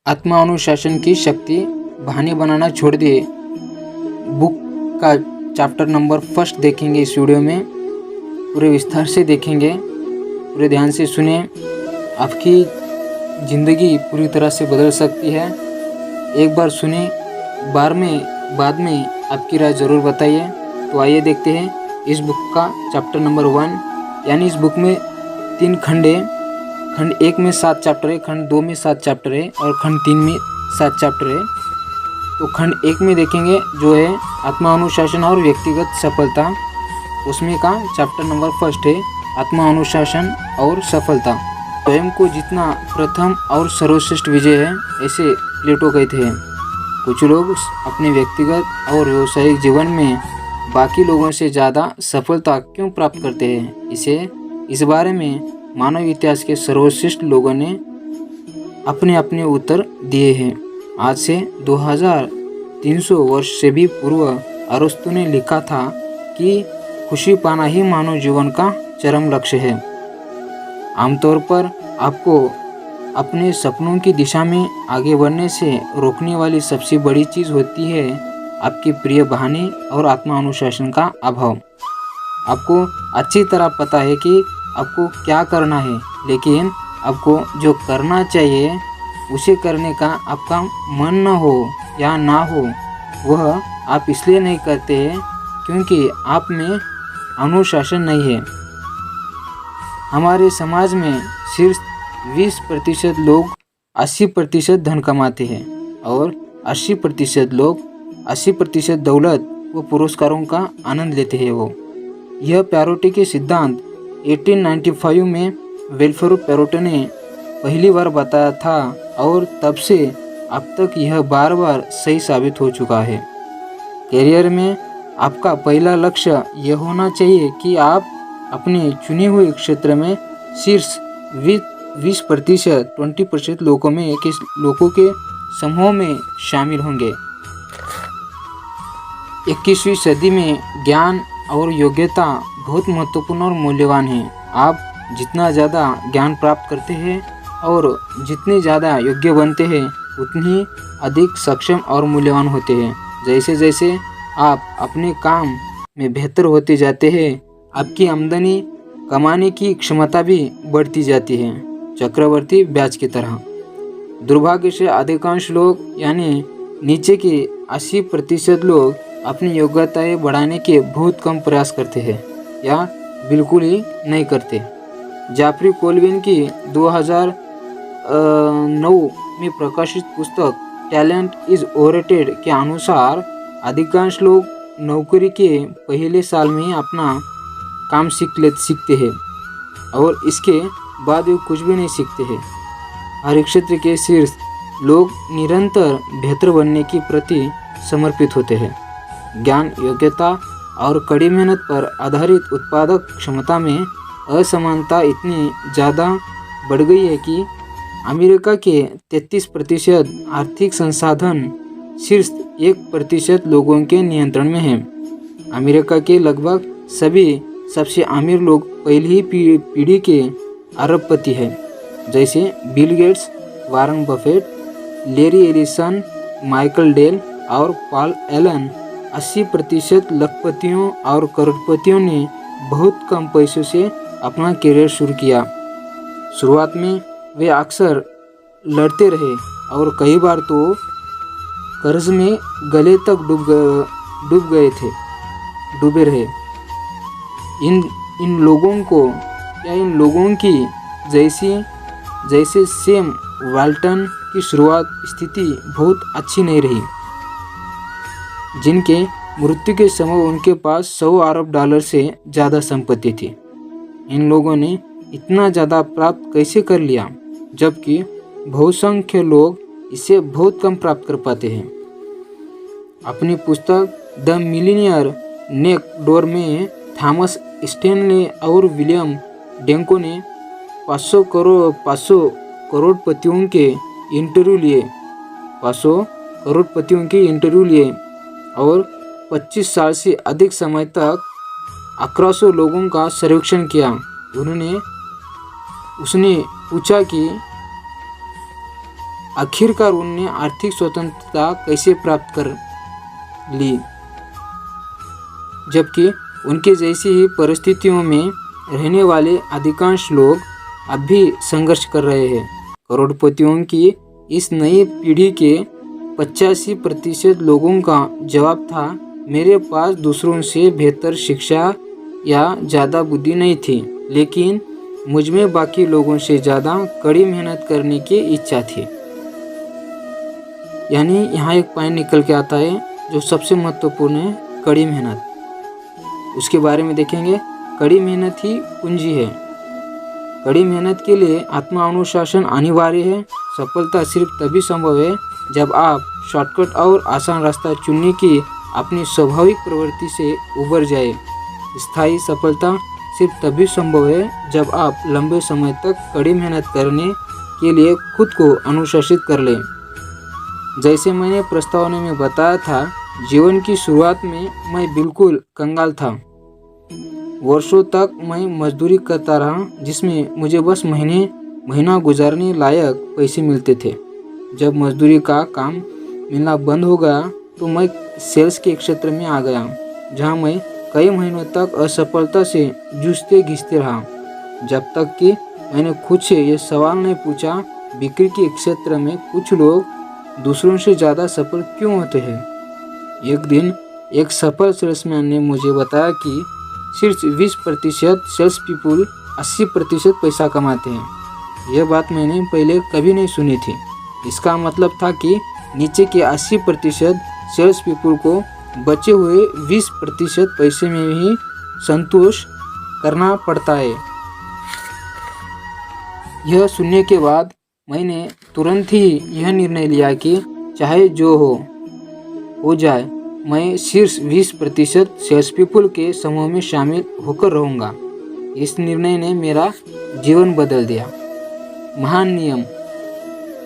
आत्मा अनुशासन की शक्ति बहाने बनाना छोड़ दिए बुक का चैप्टर नंबर 1 देखेंगे। इस वीडियो में पूरे विस्तार से देखेंगे, पूरे ध्यान से सुने। आपकी ज़िंदगी पूरी तरह से बदल सकती है। एक बार सुने, बाद में आपकी राय ज़रूर बताइए। तो आइए देखते हैं इस बुक का चैप्टर नंबर 1। यानी इस बुक में 3 खंड है। खंड 1 में 7 चैप्टर है, खंड 2 में 7 चैप्टर है और खंड 3 में 7 चैप्टर है। तो खंड 1 में देखेंगे जो है आत्मा अनुशासन और व्यक्तिगत सफलता। उसमें का चैप्टर नंबर 1 है आत्मा अनुशासन और सफलता। स्वयं को जितना प्रथम और सर्वश्रेष्ठ विजय है, ऐसे प्लेटो कहते हैं। कुछ लोग अपने व्यक्तिगत और व्यावसायिक जीवन में बाकी लोगों से ज़्यादा सफलता क्यों प्राप्त करते हैं, इस बारे में मानव इतिहास के सर्वश्रेष्ठ लोगों ने अपने अपने उत्तर दिए हैं। आज से 2300 वर्ष से भी पूर्व अरस्तु ने लिखा था कि खुशी पाना ही मानव जीवन का चरम लक्ष्य है। आमतौर पर आपको अपने सपनों की दिशा में आगे बढ़ने से रोकने वाली सबसे बड़ी चीज़ होती है आपके प्रिय बहाने और आत्मा अनुशासन का अभाव। आपको अच्छी तरह पता है कि आपको क्या करना है, लेकिन आपको जो करना चाहिए उसे करने का आपका मन न हो या ना हो, वह आप इसलिए नहीं करते हैं क्योंकि आप में अनुशासन नहीं है। हमारे समाज में सिर्फ 20% लोग 80% धन कमाते हैं और 80% लोग 80% दौलत व पुरस्कारों का आनंद लेते हैं। यह पैरोटी के सिद्धांत 1895 में विल्फ्रेड पैरोटी ने पहली बार बताया था और तब से अब तक यह बार बार सही साबित हो चुका है। करियर में आपका पहला लक्ष्य यह होना चाहिए कि आप अपने चुने हुए क्षेत्र में शीर्ष 20% लोगों के समूह में शामिल होंगे। 21वीं सदी में ज्ञान और योग्यता बहुत महत्वपूर्ण और मूल्यवान है। आप जितना ज़्यादा ज्ञान प्राप्त करते हैं और जितने ज़्यादा योग्य बनते हैं, उतनी अधिक सक्षम और मूल्यवान होते हैं। जैसे जैसे आप अपने काम में बेहतर होते जाते हैं, आपकी आमदनी कमाने की क्षमता भी बढ़ती जाती है, चक्रवर्ती ब्याज की तरह। दुर्भाग्य से अधिकांश लोग यानी नीचे के 80% लोग अपनी योग्यताएं बढ़ाने के बहुत कम प्रयास करते हैं या बिल्कुल ही नहीं करते। जेफरी कोल्विन की 2009 में प्रकाशित पुस्तक टैलेंट इज ओवररेटेड के अनुसार अधिकांश लोग नौकरी के पहले साल में ही अपना काम सीखते हैं और इसके बाद वे कुछ भी नहीं सीखते हैं। हर क्षेत्र के शीर्ष लोग निरंतर बेहतर बनने के प्रति समर्पित होते हैं। ज्ञान, योग्यता और कड़ी मेहनत पर आधारित उत्पादक क्षमता में असमानता इतनी ज़्यादा बढ़ गई है कि अमेरिका के 33% आर्थिक संसाधन शीर्ष 1% लोगों के नियंत्रण में हैं। अमेरिका के लगभग सभी सबसे अमीर लोग पहली ही पीढ़ी के अरबपति हैं, जैसे बिल गेट्स, वारन बफेट, लेरी एलिसन, माइकल डेल और पॉल एलन। 80% लखपतियों और करोड़पतियों ने बहुत कम पैसों से अपना करियर शुरू किया। शुरुआत में वे अक्सर लड़ते रहे और कई बार तो कर्ज में गले तक डूबे रहे। इन लोगों की जैसे सैम वाल्टन की शुरुआत स्थिति बहुत अच्छी नहीं रही, जिनके मृत्यु के समय उनके पास $100 अरब से ज़्यादा संपत्ति थी। इन लोगों ने इतना ज़्यादा प्राप्त कैसे कर लिया, जबकि बहुसंख्य लोग इसे बहुत कम प्राप्त कर पाते हैं। अपनी पुस्तक द मिलियनियर नेक्स्ट डोर में थॉमस स्टैनले और विलियम डेंको ने 500 करोड़पतियों के इंटरव्यू लिए और 25 साल से अधिक समय तक 1100 लोगों का सर्वेक्षण किया। उसने पूछा कि आखिरकार उनने आर्थिक स्वतंत्रता कैसे प्राप्त कर ली, जबकि उनके जैसी ही परिस्थितियों में रहने वाले अधिकांश लोग अब भी संघर्ष कर रहे हैं। करोड़पतियों की इस नई पीढ़ी के 85% लोगों का जवाब था, मेरे पास दूसरों से बेहतर शिक्षा या ज़्यादा बुद्धि नहीं थी, लेकिन मुझ में बाकी लोगों से ज़्यादा कड़ी मेहनत करने की इच्छा थी। यानी यहाँ एक पॉइंट निकल के आता है जो सबसे महत्वपूर्ण है, कड़ी मेहनत। उसके बारे में देखेंगे। कड़ी मेहनत ही कुंजी है। कड़ी मेहनत के लिए आत्मा अनुशासन अनिवार्य है। सफलता सिर्फ तभी संभव है जब आप शॉर्टकट और आसान रास्ता चुनने की अपनी स्वाभाविक प्रवृत्ति से उबर जाए। स्थायी सफलता सिर्फ तभी संभव है जब आप लंबे समय तक कड़ी मेहनत करने के लिए खुद को अनुशासित कर लें। जैसे मैंने प्रस्तावना में बताया था, जीवन की शुरुआत में मैं बिल्कुल कंगाल था। वर्षों तक मैं मजदूरी करता रहा, जिसमें मुझे बस महीना गुजारने लायक पैसे मिलते थे। जब मजदूरी का काम मिलना बंद हो गया तो मैं सेल्स के क्षेत्र में आ गया, जहां मैं कई महीनों तक असफलता से जूझते घिसते रहा, जब तक कि मैंने खुद से ये सवाल नहीं पूछा, बिक्री के क्षेत्र में कुछ लोग दूसरों से ज़्यादा सफल क्यों होते हैं। एक दिन एक सफल सेल्समैन ने मुझे बताया कि सिर्फ 20% सेल्स पीपुल 80% पैसा कमाते हैं। यह बात मैंने पहले कभी नहीं सुनी थी। इसका मतलब था कि नीचे के 80% सेल्स पीपुल को बचे हुए 20% पैसे में ही संतोष करना पड़ता है। यह सुनने के बाद मैंने तुरंत ही यह निर्णय लिया कि चाहे जो हो जाए, मैं शीर्ष 20% सेल्स पीपुल के समूह में शामिल होकर रहूँगा। इस निर्णय ने मेरा जीवन बदल दिया। महान नियम।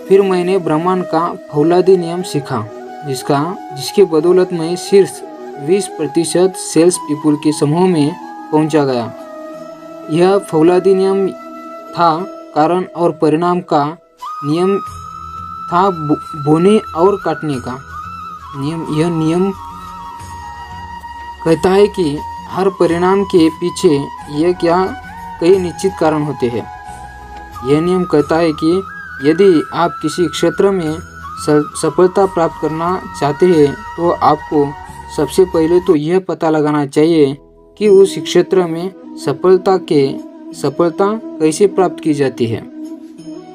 फिर मैंने ब्रह्मांड का फौलादी नियम सीखा, जिसके बदौलत मैं शीर्ष 20% सेल्स पीपुल के समूह में पहुंचा गया। यह फौलादी नियम था कारण और परिणाम का नियम था, बोने और काटने का नियम। यह नियम कहता है कि हर परिणाम के पीछे एक या कई निश्चित कारण होते हैं। यह नियम कहता है कि यदि आप किसी क्षेत्र में सफलता प्राप्त करना चाहते हैं तो आपको सबसे पहले तो यह पता लगाना चाहिए कि उस क्षेत्र में सफलता कैसे प्राप्त की जाती है।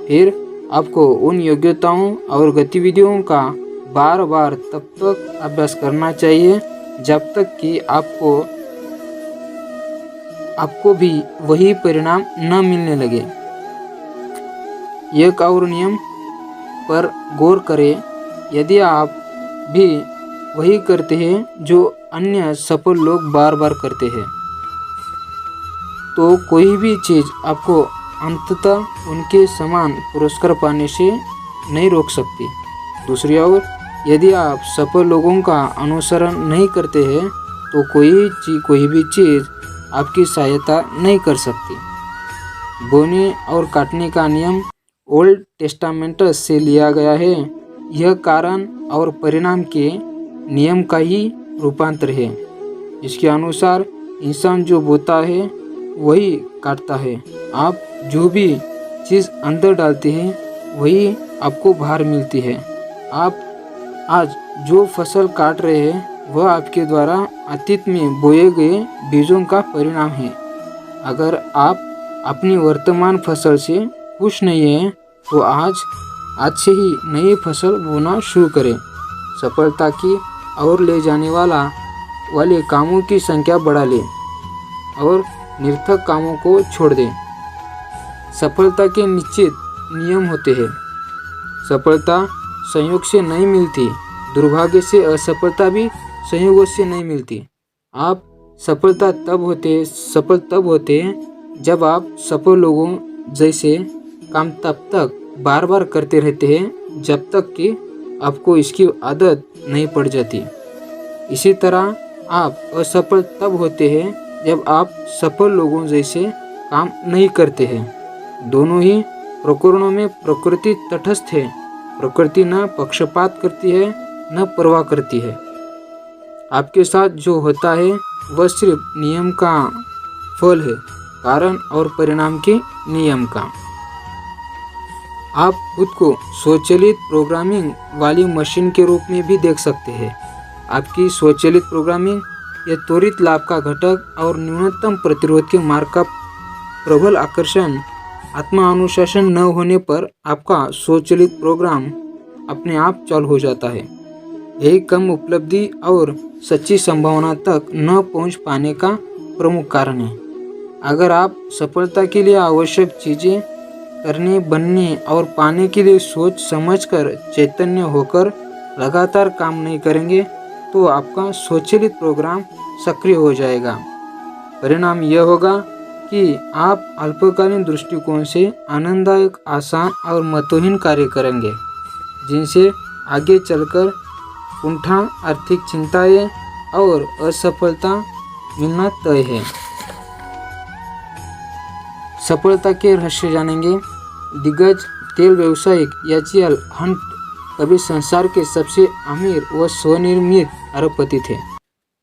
फिर आपको उन योग्यताओं और गतिविधियों का बार बार तब तक अभ्यास करना चाहिए जब तक कि आपको भी वही परिणाम न मिलने लगे। एक और नियम पर गौर करें। यदि आप भी वही करते हैं जो अन्य सफल लोग बार बार करते हैं, तो कोई भी चीज़ आपको अंततः उनके समान पुरस्कार पाने से नहीं रोक सकती। दूसरी ओर, यदि आप सफल लोगों का अनुसरण नहीं करते हैं तो कोई भी चीज़ आपकी सहायता नहीं कर सकती। बोने और काटने का नियम ओल्ड टेस्टामेंट से लिया गया है। यह कारण और परिणाम के नियम का ही रूपांतर है। इसके अनुसार इंसान जो बोता है वही काटता है। आप जो भी चीज़ अंदर डालते हैं वही आपको बाहर मिलती है। आप आज जो फसल काट रहे हैं वह आपके द्वारा अतीत में बोए गए बीजों का परिणाम है। अगर आप अपनी वर्तमान फसल से खुश नहीं हैं तो आज से ही नई फसल बोना शुरू करें। सफलता की ओर ले जाने वाले कामों की संख्या बढ़ा लें और निरर्थक कामों को छोड़ दें। सफलता के निश्चित नियम होते हैं। सफलता संयोग से नहीं मिलती, दुर्भाग्य से असफलता भी संयोगों से नहीं मिलती। आप सफल तब होते हैं जब आप सफल लोगों जैसे काम तब तक बार बार करते रहते हैं जब तक कि आपको इसकी आदत नहीं पड़ जाती। इसी तरह आप असफल तब होते हैं जब आप सफल लोगों जैसे काम नहीं करते हैं। दोनों ही प्रकरणों में प्रकृति तटस्थ है। प्रकृति न पक्षपात करती है न परवाह करती है। आपके साथ जो होता है वह सिर्फ नियम का फल है, कारण और परिणाम के नियम का। आप खुद को स्वचालित प्रोग्रामिंग वाली मशीन के रूप में भी देख सकते हैं। आपकी स्वचालित प्रोग्रामिंग यह त्वरित लाभ का घटक और न्यूनतम प्रतिरोध के मार्ग का प्रबल आकर्षण आत्मा अनुशासन न होने पर आपका स्वचालित प्रोग्राम अपने आप चालू हो जाता है। यही कम उपलब्धि और सच्ची संभावना तक न पहुंच पाने का प्रमुख कारण है। अगर आप सफलता के लिए आवश्यक चीज़ें करने, बनने और पाने के लिए सोच समझकर चैतन्य होकर लगातार काम नहीं करेंगे तो आपका स्वचालित प्रोग्राम सक्रिय हो जाएगा। परिणाम यह होगा कि आप अल्पकालीन दृष्टिकोण से आनंददायक, आसान और महत्वहीन कार्य करेंगे, जिनसे आगे चलकर कुंठा, आर्थिक चिंताएं और असफलता मिलना तय है। सफलता के रहस्य जानेंगे। दिग्गज तेल व्यवसायिक एच.एल. हंट कभी संसार के सबसे अमीर व स्वनिर्मित अरबपति थे।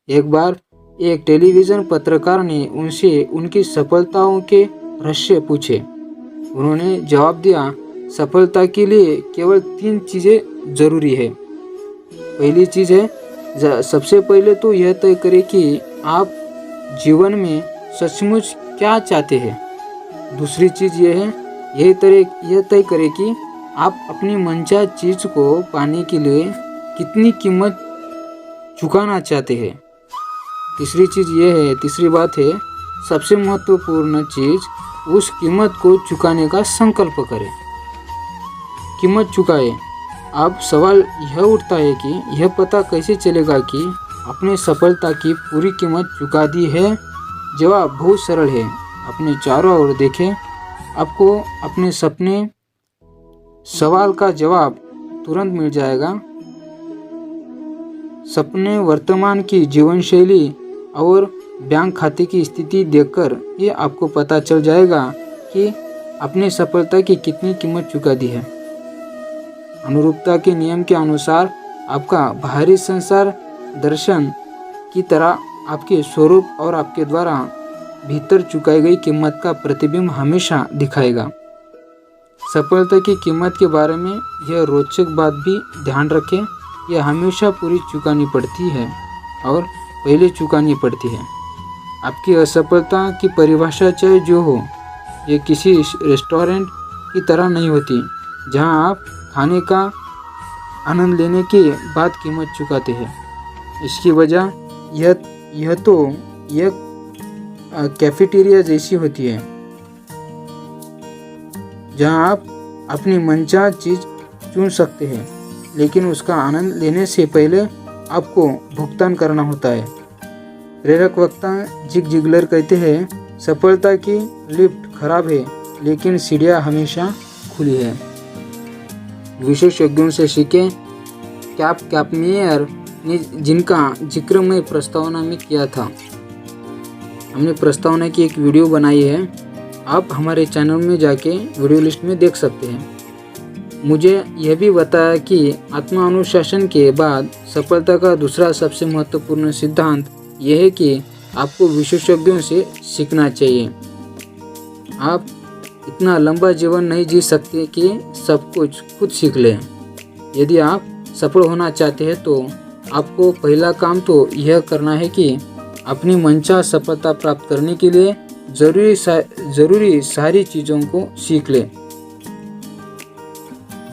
एक बार एक टेलीविज़न पत्रकार ने उनसे उनकी सफलताओं के रहस्य पूछे। उन्होंने जवाब दिया, सफलता के लिए केवल 3 चीज़ें जरूरी है। पहली चीज़ है, सबसे पहले तो यह तय करें कि आप जीवन में सचमुच क्या चाहते हैं। दूसरी चीज़ यह है, यह तय करें कि आप अपनी मनचाही चीज़ को पाने के लिए कितनी कीमत चुकाना चाहते हैं। तीसरी बात है, सबसे महत्वपूर्ण चीज़, उस कीमत को चुकाने का संकल्प करें। कीमत चुकाए। अब सवाल यह उठता है कि यह पता कैसे चलेगा कि आपने सफलता की पूरी कीमत चुका दी है। जवाब बहुत सरल है। अपने चारों ओर देखें, आपको अपने सवाल का जवाब तुरंत मिल जाएगा। सपने, वर्तमान की जीवन शैली और बैंक खाते की स्थिति देखकर ये आपको पता चल जाएगा कि आपने सफलता की कितनी कीमत चुका दी है। अनुरूपता के नियम के अनुसार आपका बाहरी संसार दर्शन की तरह आपके स्वरूप और आपके द्वारा भीतर चुकाई गई कीमत का प्रतिबिंब हमेशा दिखाएगा। सफलता की कीमत के बारे में यह रोचक बात भी ध्यान रखें, यह हमेशा पूरी चुकानी पड़ती है और पहले चुकानी पड़ती है। आपकी असफलता की परिभाषा चाहे जो हो, ये किसी रेस्टोरेंट की तरह नहीं होती जहां आप खाने का आनंद लेने के बाद कीमत चुकाते हैं। इसकी वजह यह कैफेटेरिया जैसी होती है, जहां आप अपनी मनचाही चीज़ चुन सकते हैं, लेकिन उसका आनंद लेने से पहले आपको भुगतान करना होता है। प्रेरक वक्ता जिग जिगलर कहते हैं, सफलता की लिफ्ट खराब है लेकिन सीढ़ियाँ हमेशा खुली है। विशेषज्ञों से सीखें। कैपमेयर ने जिनका जिक्र मैं प्रस्तावना में किया था, हमने प्रस्तावना की एक वीडियो बनाई है, आप हमारे चैनल में जाके वीडियो लिस्ट में देख सकते हैं। मुझे यह भी बताया कि आत्मा अनुशासन के बाद सफलता का दूसरा सबसे महत्वपूर्ण सिद्धांत यह है कि आपको विशेषज्ञों से सीखना चाहिए। आप इतना लंबा जीवन नहीं जी सकते कि सब कुछ खुद सीख लें। यदि आप सफल होना चाहते हैं तो आपको पहला काम तो यह करना है कि अपनी मनचाही सफलता प्राप्त करने के लिए जरूरी सारी चीज़ों को सीख लें।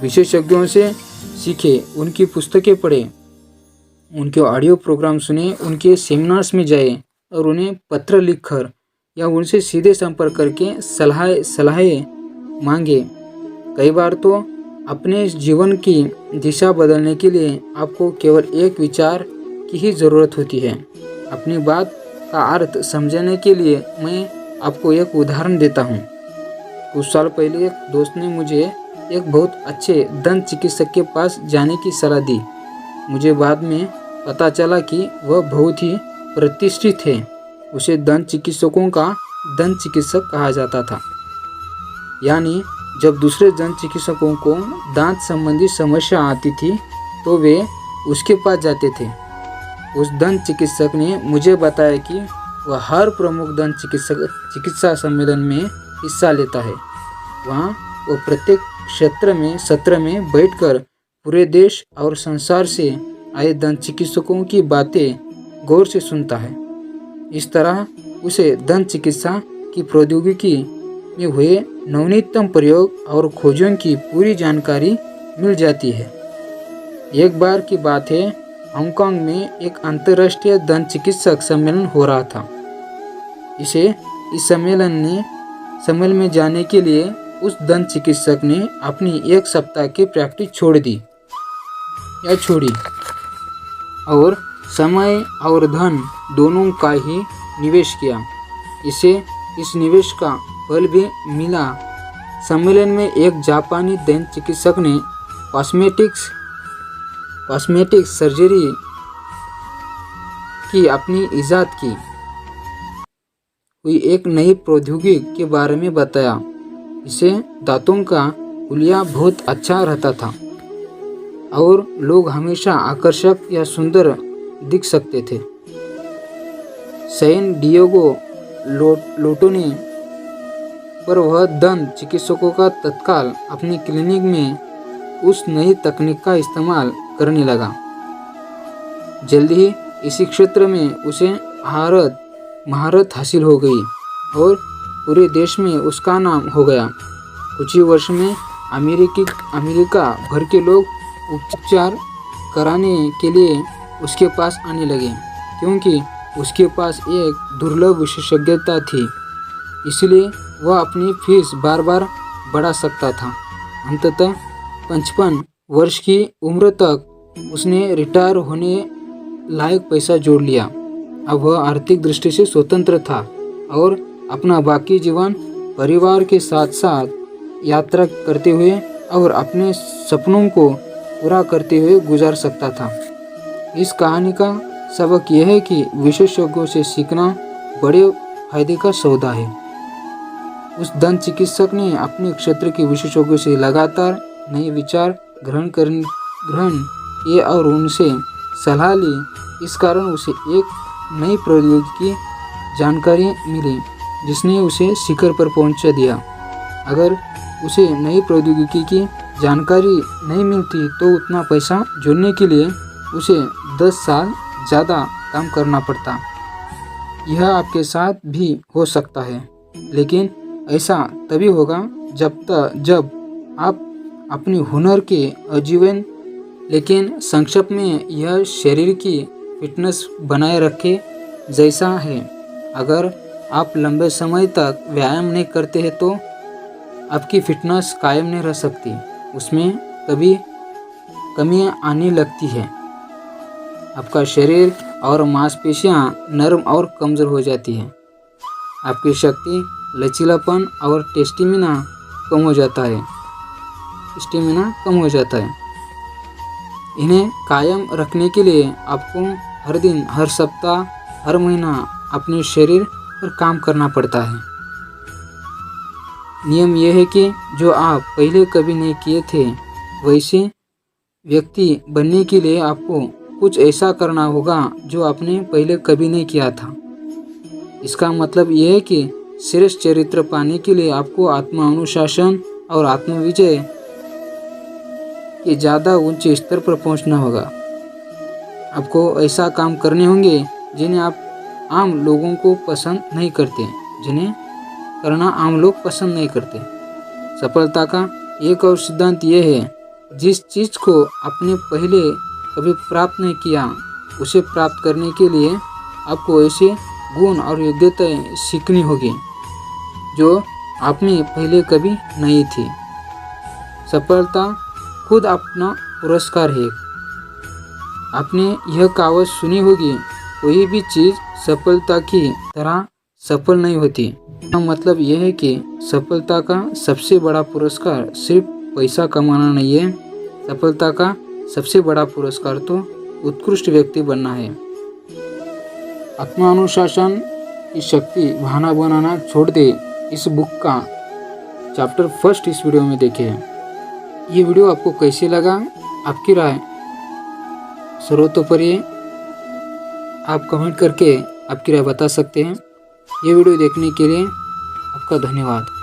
विशेषज्ञों से सीखें, उनकी पुस्तकें पढ़ें, उनके ऑडियो प्रोग्राम सुने, उनके सेमिनार्स में जाएं और उन्हें पत्र लिखकर या उनसे सीधे संपर्क करके सलाहें मांगे। कई बार तो अपने जीवन की दिशा बदलने के लिए आपको केवल एक विचार की ही ज़रूरत होती है। अपनी बात का अर्थ समझने के लिए मैं आपको एक उदाहरण देता हूँ। कुछ साल पहले एक दोस्त ने मुझे एक बहुत अच्छे दंत चिकित्सक के पास जाने की सलाह दी। मुझे बाद में पता चला कि वह बहुत ही प्रतिष्ठित है। उसे दंत चिकित्सकों का दंत चिकित्सक कहा जाता था, यानी जब दूसरे दंत चिकित्सकों को दांत संबंधी समस्या आती थी तो वे उसके पास जाते थे। उस दंत चिकित्सक ने मुझे बताया कि वह हर प्रमुख दंत चिकित्सा सम्मेलन में हिस्सा लेता है। वहाँ वो प्रत्येक सत्र में बैठकर पूरे देश और संसार से आए दंत चिकित्सकों की बातें गौर से सुनता है। इस तरह उसे दंत चिकित्सा की प्रौद्योगिकी में हुए नवीनतम प्रयोग और खोजों की पूरी जानकारी मिल जाती है। एक बार की बात है, हांगकांग में एक अंतर्राष्ट्रीय दंत चिकित्सक सम्मेलन हो रहा था। इस सम्मेलन में जाने के लिए उस दंत चिकित्सक ने अपनी 1 सप्ताह की प्रैक्टिस छोड़ी और समय और धन दोनों का ही निवेश किया। इसे इस निवेश का फल भी मिला। सम्मेलन में एक जापानी दंत चिकित्सक ने कॉस्मेटिक सर्जरी की अपनी इजाद की हुई एक नई प्रौद्योगिकी के बारे में बताया। इससे दांतों का हुलिया बहुत अच्छा रहता था और लोग हमेशा आकर्षक या सुंदर दिख सकते थे। सैन डिएगो लोटोने पर वह दंत चिकित्सकों का तत्काल अपनी क्लिनिक में उस नई तकनीक का इस्तेमाल करने लगा। जल्दी ही इसी क्षेत्र में उसे महारत हासिल हो गई और पूरे देश में उसका नाम हो गया। कुछ ही वर्ष में अमेरिका भर के लोग उपचार कराने के लिए उसके पास आने लगे, क्योंकि उसके पास एक दुर्लभ विशेषज्ञता थी। इसलिए वह अपनी फीस बार बार बढ़ा सकता था। अंततः 55 वर्ष की उम्र तक उसने रिटायर होने लायक पैसा जोड़ लिया। अब वह आर्थिक दृष्टि से स्वतंत्र था और अपना बाकी जीवन परिवार के साथ साथ यात्रा करते हुए और अपने सपनों को पूरा करते हुए गुजार सकता था। इस कहानी का सबक यह है कि विशेषज्ञों से सीखना बड़े फायदे का सौदा है। उस दंत चिकित्सक ने अपने क्षेत्र के विशेषज्ञों से लगातार नए विचार ग्रहण किए और उनसे सलाह ली। इस कारण उसे एक नई प्रौद्योगिकी की जानकारी मिली जिसने उसे शिखर पर पहुंचा दिया। अगर उसे नई प्रौद्योगिकी की जानकारी नहीं मिलती तो उतना पैसा जोड़ने के लिए उसे 10 साल ज़्यादा काम करना पड़ता। यह आपके साथ भी हो सकता है, लेकिन ऐसा तभी होगा जब आप अपने हुनर के आजीवन, लेकिन संक्षेप में यह शरीर की फिटनेस बनाए रखे जैसा है। अगर आप लंबे समय तक व्यायाम नहीं करते हैं तो आपकी फिटनेस कायम नहीं रह सकती, उसमें कभी कमियां आने लगती है। आपका शरीर और मांसपेशियां नरम और कमज़ोर हो जाती हैं। आपकी शक्ति, लचीलापन और स्टेमिना कम हो जाता है। इन्हें कायम रखने के लिए आपको हर दिन, हर सप्ताह, हर महीना अपने शरीर पर काम करना पड़ता है। नियम यह है कि जो आप पहले कभी नहीं किए थे, वैसे व्यक्ति बनने के लिए आपको कुछ ऐसा करना होगा जो आपने पहले कभी नहीं किया था। इसका मतलब यह है कि श्रेष्ठ चरित्र पाने के लिए आपको आत्मानुशासन और आत्मविजय के ज़्यादा ऊंचे स्तर पर पहुंचना होगा। आपको ऐसा काम करने होंगे जिन्हें आप आम लोगों को पसंद नहीं करते, जिन्हें करना आम लोग पसंद नहीं करते। सफलता का एक और सिद्धांत यह है, जिस चीज़ को आपने पहले कभी प्राप्त नहीं किया, उसे प्राप्त करने के लिए आपको ऐसे गुण और योग्यताएं सीखनी होगी जो आप में पहले कभी नहीं थी। सफलता खुद अपना पुरस्कार है। आपने यह कहावत सुनी होगी, कोई भी चीज़ सफलता की तरह सफल नहीं होती। इसका मतलब यह है कि सफलता का सबसे बड़ा पुरस्कार सिर्फ पैसा कमाना नहीं है। सफलता का सबसे बड़ा पुरस्कार तो उत्कृष्ट व्यक्ति बनना है। आत्मानुशासन की शक्ति बहाना बनाना छोड़ दे। इस बुक का चैप्टर फर्स्ट इस वीडियो में देखे हैं। ये वीडियो आपको कैसे लगा, आपकी राय सर्वतोपरि आप कमेंट करके आपकी राय बता सकते हैं। ये वीडियो देखने के लिए आपका धन्यवाद।